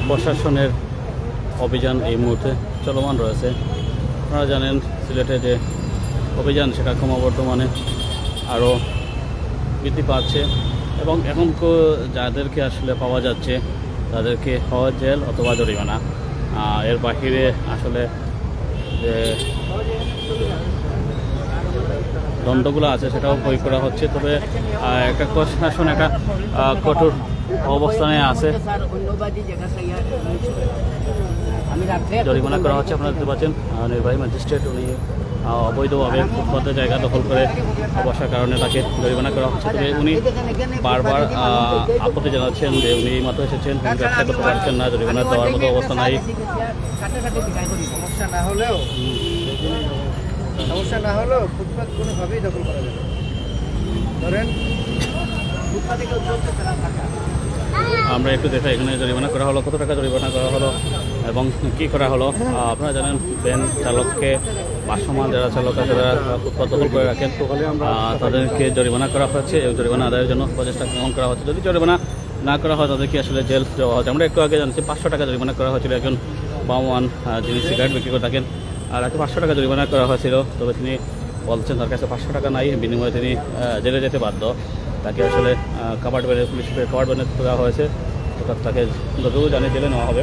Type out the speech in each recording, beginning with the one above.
প্রশাসনের অভিযান এই মুহূর্তে চলমান রয়েছে। আপনারা জানেন সিলেটে যে অভিযান সেটা ক্রমবর্ধমানে আরও বৃদ্ধি পাচ্ছে এবং এখন যাদেরকে আসলে পাওয়া যাচ্ছে তাদেরকে হয় জেল অথবা জরিমানা। এর বাহিরে আসলে যে দ্বন্দ্বগুলো আছে সেটাও প্রয়োগ করা হচ্ছে। তবে একটা প্রশাসন একটা কঠোর অবস্থানে আছে, জরিমানা করা হচ্ছে। আপনারা দেখতে পাচ্ছেন নির্বাহী ম্যাজিস্ট্রেট উনি অবৈধভাবে ফুটপাতের জায়গা দখল করে বসার কারণে তাকে জরিমানা করা হচ্ছে। তবে উনি বারবার আপত্তি জানাচ্ছেন যে উনি মাত্র এসেছেন, তিনি ব্যবসা করতে পারছেন না, জরিমানা দেওয়ার মতো অবস্থা নাই। সমস্যা না হলেও ফুটপাত কোনোভাবেই দখল করা যাবে। ধরেন আমরা একটু দেখা এখানে জরিমানা করা হলো, কত টাকা জরিমানা করা হলো এবং কী করা হলো। আপনারা জানেন ভ্যান চালককে ভাসমান যারা চালক আছে যারা ফুটপাত দখল করে রাখেন তাদেরকে জরিমানা করা হচ্ছে। এই জরিমানা আদায়ের জন্য প্রচেষ্টা গ্রহণ করা হচ্ছে। যদি জরিমানা না করা হয় তাদেরকে আসলে জেল দেওয়া হচ্ছে। আমরা একটু আগে জানছি 500 টাকা জরিমানা করা হয়েছিল একজন বামওয়ান যিনি সিগারেট বিক্রি করে থাকেন, আর তাকে 500 টাকা জরিমানা করা হয়েছিল। তবে তিনি বলছেন তার কাছে 500 টাকা নাই, বিনিময়ে তিনি জেলে যেতে বাধ্য। তাকে আসলে কাভার্ড ভ্যানে পুলিশের কাভার্ড ভ্যানে দেওয়া হয়েছে, অর্থাৎ তাকে যতটুকু জানিয়ে জেলে নেওয়া হবে।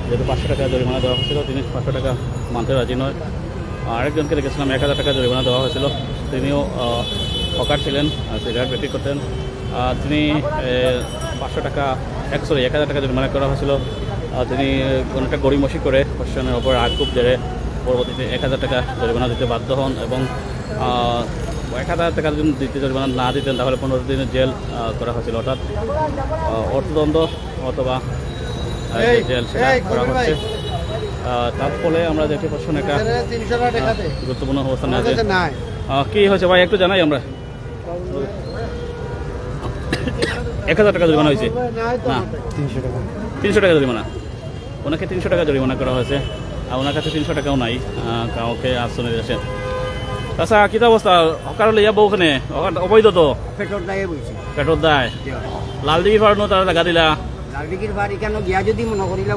যেহেতু 500 টাকা জরিমানা দেওয়া হয়েছিল তিনি 500 টাকা মানতে রাজি নয়। আরেকজনকে দেখেছিলাম 1000 টাকা জরিমানা দেওয়া হয়েছিল, তিনিও হকার ছিলেন, সিগারেট বিক্রি করতেন। তিনি 500 টাকা 1000 টাকা জরিমানা করা হয়েছিল। তিনি অনেকটা গড়িমসি করে প্রশাসনের ওপর আক্ষেপ জেরে পরবর্তীতে 1000 টাকা জরিমানা দিতে বাধ্য হন এবং 1000 টাকা যদি দিতে জরিমানা না দিতেন তাহলে 15 দিনের জেল করা হয়েছিল। অর্থাৎ অর্থদণ্ড অথবা জেল সেটা করা হচ্ছে। তার ফলে আমরা দেখতে পাচ্ছি একটা গুরুত্বপূর্ণ অবস্থানে আছে। কি হয়েছে ভাই একটু জানাই আমরা। 1000 টাকা জরিমানা হয়েছে না 300 টাকা জরিমানা, ওনাকে 300 টাকা জরিমানা করা হয়েছে। আর ওনার কাছে 300 টাকাও নাই, কাউকে আশ্রয় দিয়েছে। আচ্ছা কী অবস্থা হকার লইয়া বউখানে অবৈধ তো পেটর দায়ে বইছি পেটর দায় লালদিঘির ভাড় তারা টাকা দিলা লালদিঘির ভাড় এখানে গিয়া যদি মনে করিল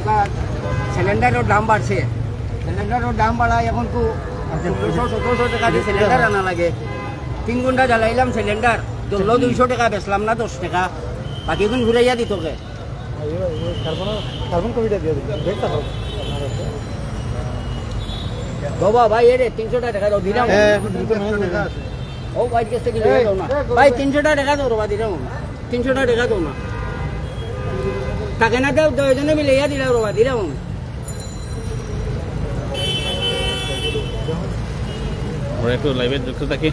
সিলিন্ডারের দাম বাড়ছে, সিলিন্ডারের দাম বাড়ায় এখন তো 1600-1700 টাকা দিয়ে সিলিন্ডার আনা লাগে। 3 ঘন্টা জ্বালাইলাম সিলিন্ডার, ধরলো 200 টাকা বেচলাম না 10 টাকা, বাকি এখন ঘুরাইয়া দিতকে কার্বন কপিটা দিয়ে বাবা ভাই এরে 300 টাকা দাও দিলাম। ও ভাই কাছে কি দাও না ভাই 300 টাকা দাও রবা দিলাম, 300 টাকা দাও না, টাকা না দাও দুজনে মিলে ইয়া দিলাম রবা দিলাম। আমরা একটু লাইভে যুক্ত থাকি।